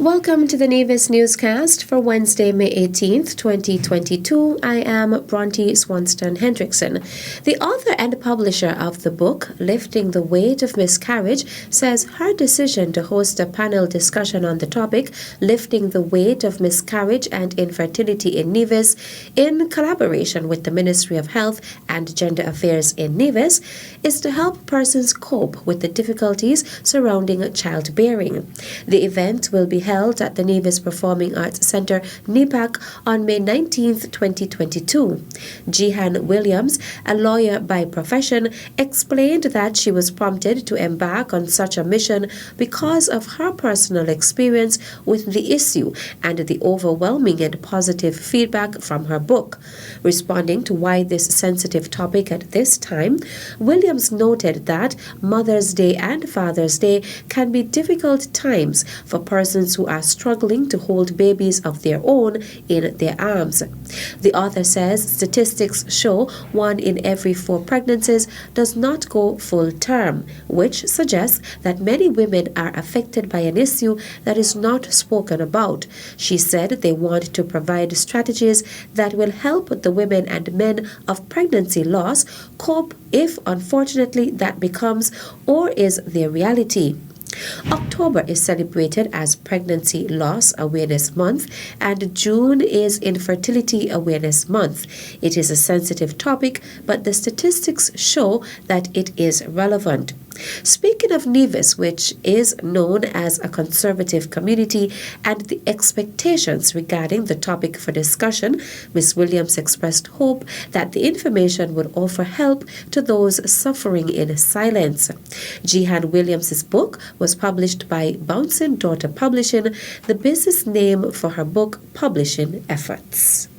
Welcome to the Nevis Newscast for Wednesday, May 18th, 2022. I am Bronte Swanston Hendrickson. The author and publisher of the book, Lifting the Weight of Miscarriage, says her decision to host a panel discussion on the topic, Lifting the Weight of Miscarriage and Infertility in Nevis, in collaboration with the Ministry of Health and Gender Affairs in Nevis, is to help persons cope with the difficulties surrounding childbearing. The event will be held at the Nevis Performing Arts Centre, NEPAC, on May 19th, 2022. Jehan Williams, a lawyer by profession, explained that she was prompted to embark on such a mission because of her personal experience with the issue and the overwhelming and positive feedback from her book. Responding to why this sensitive topic at this time, Williams noted that Mother's Day and Father's Day can be difficult times for persons who are struggling to hold babies of their own in their arms. The author says statistics show 1 in every 4 pregnancies does not go full term, which suggests that many women are affected by an issue that is not spoken about. She said they want to provide strategies that will help the women and men of pregnancy loss cope if unfortunately that becomes or is their reality. October is celebrated as Pregnancy Loss Awareness Month and June is Infertility Awareness Month. It is a sensitive topic, but the statistics show that it is relevant. Speaking of Nevis, which is known as a conservative community, and the expectations regarding the topic for discussion, Ms. Williams expressed hope that the information would offer help to those suffering in silence. Jehan Williams' book was published by Bouncing Daughter Publishing, the business name for her book publishing efforts.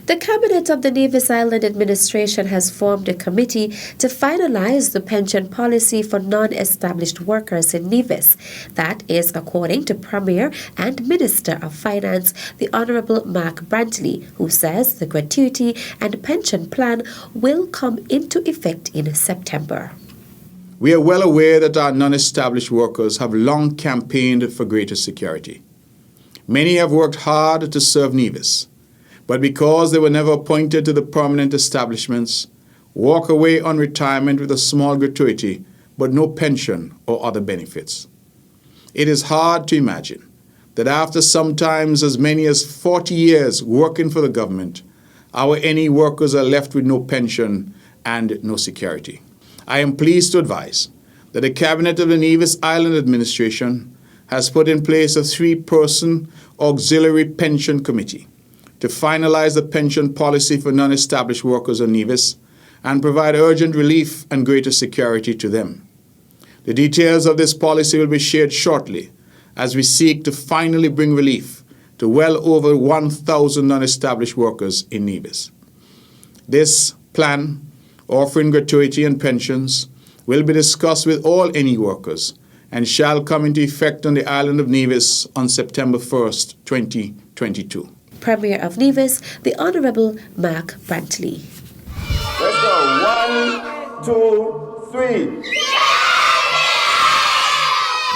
The Cabinet of the Nevis Island Administration has formed a committee to finalize the pension policy for non-established workers in Nevis. That is according to Premier and Minister of Finance, the Honourable Mark Brantley, who says the gratuity and pension plan will come into effect in September. We are well aware that our non-established workers have long campaigned for greater security. Many have worked hard to serve Nevis, but because they were never appointed to the permanent establishments, walk away on retirement with a small gratuity, but no pension or other benefits. It is hard to imagine that after sometimes as many as 40 years working for the government, our NE workers are left with no pension and no security. I am pleased to advise that the Cabinet of the Nevis Island Administration has put in place a 3-person Auxillary Pension Committee to finalize the pension policy for non-established workers in Nevis and provide urgent relief and greater security to them. The details of this policy will be shared shortly as we seek to finally bring relief to well over 1,000 non-established workers in Nevis. This plan, offering gratuity and pensions, will be discussed with all NE workers and shall come into effect on the island of Nevis on September 1st, 2022. Premier of Nevis, the Honourable Mark Brantley. Let's go. 1, 2, 3.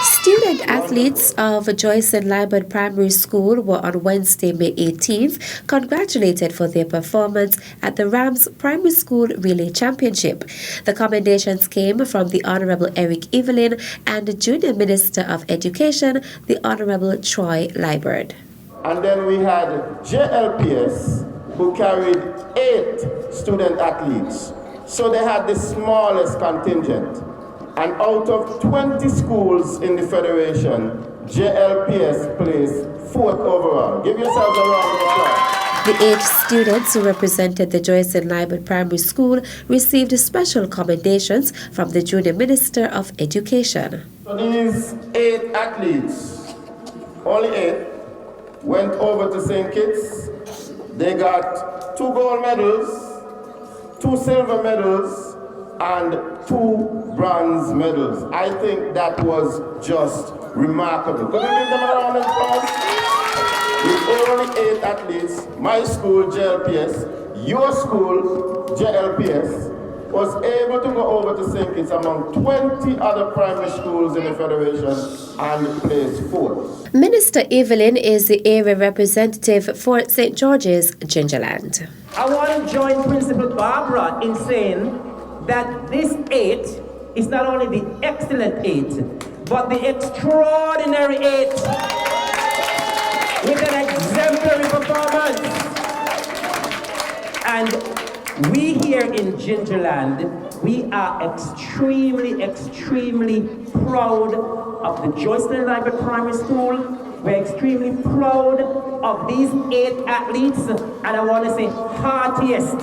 Student athletes of Joyce and Liebert Primary School were on Wednesday, May 18th, congratulated for their performance at the Rams Primary School Relay Championship. The commendations came from the Honourable Eric Evelyn and the Junior Minister of Education, the Honourable Troy Liebert. And then we had JLPS, who carried 8 student athletes. So they had the smallest contingent. And out of 20 schools in the Federation, JLPS placed 4th overall. Give yourselves a round of applause. The 8 students who represented the Joyce and Liebert Primary School received special commendations from the Junior Minister of Education. So these 8 athletes, only 8, went over to St. Kitts. They got 2 gold medals, 2 silver medals, and 2 bronze medals. I think that was just remarkable. Could you give them a round of applause? With only 8 athletes, my school, JLPS, your school, JLPS, was able to go over to St. Kitts among 20 other primary schools in the Federation and placed fourth. Minister Evelyn is the area representative for St. George's, Gingerland. I want to join Principal Barbara in saying that this 8 is not only the excellent 8, but the extraordinary 8 with an exemplary performance. And we here in Gingerland, we are extremely, extremely proud of the Joycelyn Library Primary School. We're extremely proud of these 8 athletes, and I want to say heartiest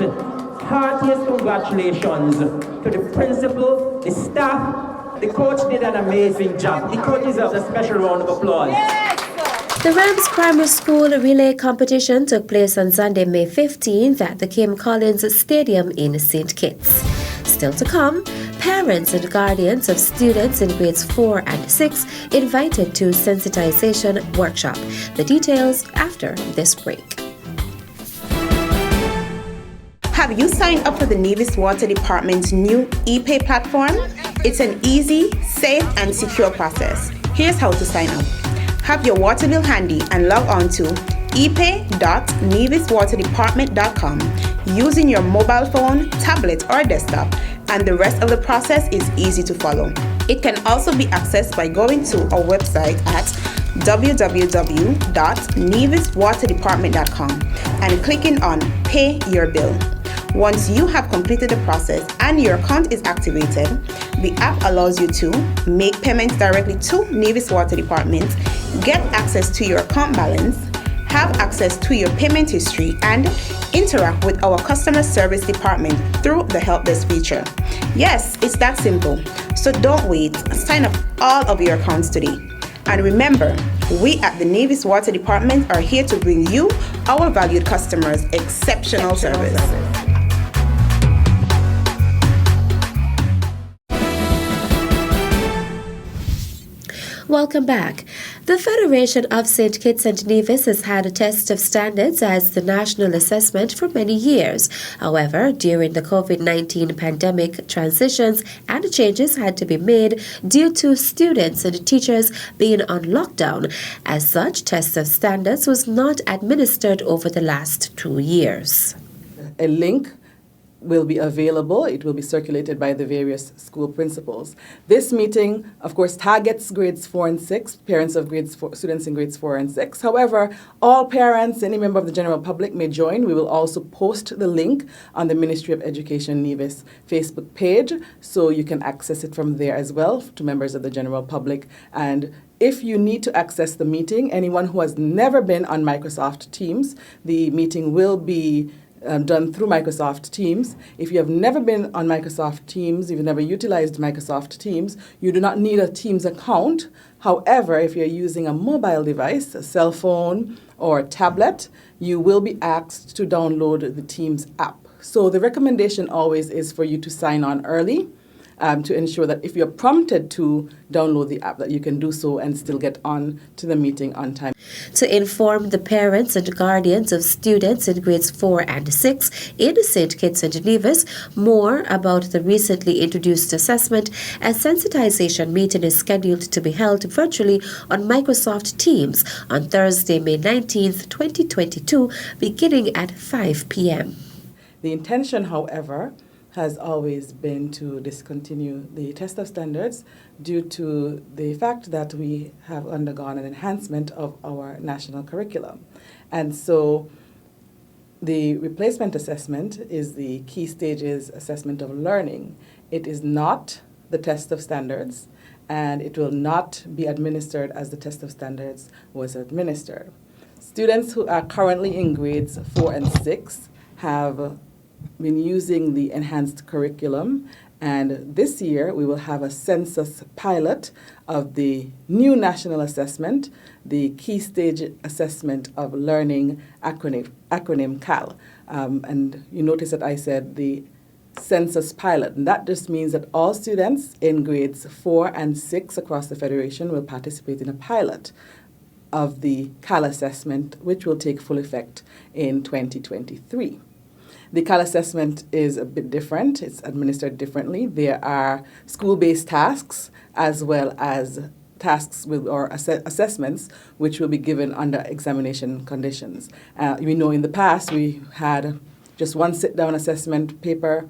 congratulations to the principal, the staff. The coach did an amazing job. The coach deserves a special round of applause. The Rams Primary School relay competition took place on Sunday, May 15th at the Kim Collins Stadium in St. Kitts. Still to come, parents and guardians of students in grades 4 and 6 invited to sensitization workshop. The details after this break. Have you signed up for the Nevis Water Department's new epay platform? It's an easy, safe, and secure process. Here's how to sign up. Have your water bill handy and log on to epay.neviswaterdepartment.com using your mobile phone, tablet, or desktop, and the rest of the process is easy to follow. It can also be accessed by going to our website at www.neviswaterdepartment.com and clicking on Pay Your Bill. Once you have completed the process and your account is activated, the app allows you to make payments directly to Nevis Water Department, get access to your account balance, have access to your payment history, and interact with our customer service department through the help desk feature. Yes, it's that simple. So don't wait. Sign up all of your accounts today. And remember, we at the Nevis Water Department are here to bring you, our valued customers, exceptional service. Welcome back. The Federation of St. Kitts and Nevis has had a test of standards as the national assessment for many years. However, during the COVID-19 pandemic, transitions and changes had to be made due to students and teachers being on lockdown. As such, test of standards was not administered over the last 2 years. A link will be available. It will be circulated by the various school principals. This meeting, of course, targets grades 4 and 6, parents of students in grades 4 and 6. However, all parents, any member of the general public may join. We will also post the link on the Ministry of Education Nevis Facebook page, so you can access it from there as well to members of the general public. And if you need to access the meeting, anyone who has never been on Microsoft Teams, the meeting will be done through Microsoft Teams. If you have never been on Microsoft Teams, if you've never utilized Microsoft Teams, you do not need a Teams account. However, if you're using a mobile device, a cell phone or a tablet, you will be asked to download the Teams app. So the recommendation always is for you to sign on early to ensure that if you're prompted to download the app, that you can do so and still get on to the meeting on time. To inform the parents and guardians of students in grades 4 and 6 in St. Kitts and Nevis more about the recently introduced assessment, a sensitization meeting is scheduled to be held virtually on Microsoft Teams on Thursday, May 19th, 2022, beginning at 5 p.m. The intention, however, has always been to discontinue the test of standards due to the fact that we have undergone an enhancement of our national curriculum. And so the replacement assessment is the key stages assessment of learning. It is not the test of standards, and it will not be administered as the test of standards was administered. Students who are currently in grades 4 and 6 have been using the enhanced curriculum, and this year we will have a census pilot of the new national assessment, the key stage assessment of learning acronym CAL. And you notice that I said the census pilot, and that just means that all students in grades 4 and 6 across the Federation will participate in a pilot of the CAL assessment, which will take full effect in 2023. The CAL assessment is a bit different. It's administered differently. There are school-based tasks as well as tasks or assessments which will be given under examination conditions. We know in the past we had just one sit-down assessment paper,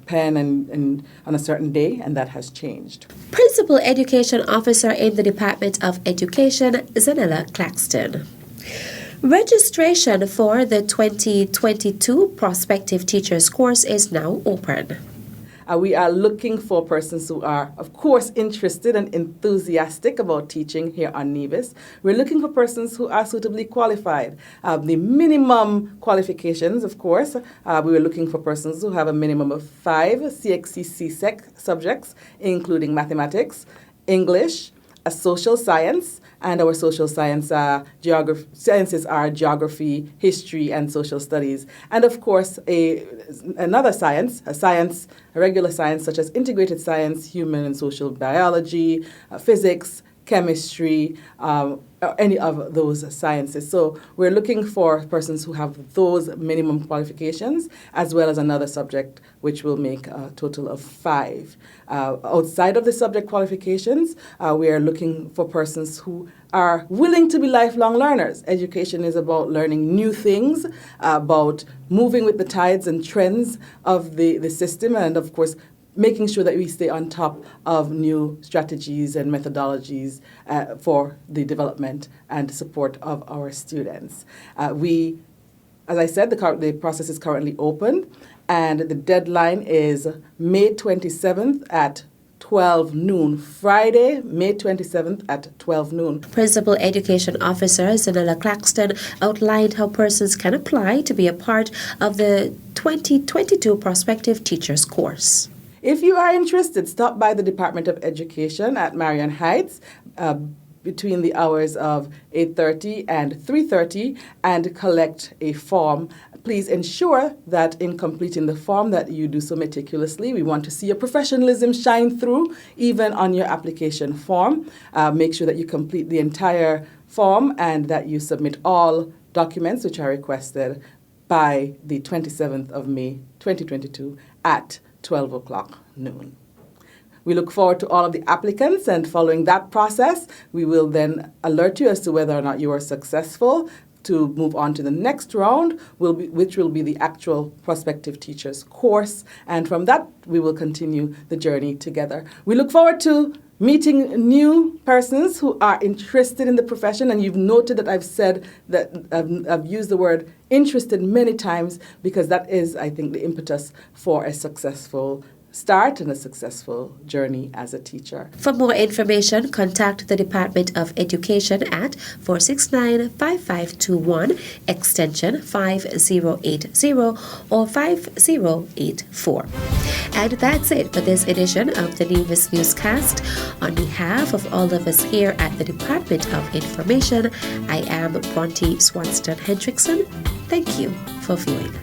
pen and on a certain day, and that has changed. Principal Education Officer in the Department of Education, Zanella Claxton. Registration for the 2022 Prospective Teachers course is now open. We are looking for persons who are, of course, interested and enthusiastic about teaching here on Nevis. We're looking for persons who are suitably qualified. The minimum qualifications, of course, we were looking for persons who have a minimum of 5 CXC subjects, including mathematics, English, a social science, and our social science sciences are geography, history, and social studies. And of course, another science, a regular science such as integrated science, human and social biology, physics, chemistry, any of those sciences. So we're looking for persons who have those minimum qualifications, as well as another subject, which will make a total of 5. Outside of the subject qualifications, we are looking for persons who are willing to be lifelong learners. Education is about learning new things, about moving with the tides and trends of the system, and of course, making sure that we stay on top of new strategies and methodologies for the development and support of our students. As I said, the process is currently open, and the deadline is May 27th at 12 noon. Friday, May 27th at 12 noon. Principal Education Officer Zanella Claxton outlined how persons can apply to be a part of the 2022 Prospective Teachers course. If you are interested, stop by the Department of Education at Marion Heights between the hours of 8:30 and 3:30 and collect a form. Please ensure that in completing the form that you do so meticulously. We want to see your professionalism shine through even on your application form. Make sure that you complete the entire form and that you submit all documents which are requested by the 27th of May 2022 at 12 o'clock noon. We look forward to all of the applicants, and following that process, we will then alert you as to whether or not you are successful to move on to the next round, which will be the actual Prospective Teachers course. And from that, we will continue the journey together. We look forward to meeting new persons who are interested in the profession. And you've noted that I've said that I've used the word interested many times, because that is, I think, the impetus for a successful start and a successful journey as a teacher. For more information, contact the Department of Education at 469-5521, extension 5080 or 5084. And that's it for this edition of the Nevis Newscast. On behalf of all of us here at the Department of Information, I am Bronte Swanston Hendrickson. Thank you for viewing.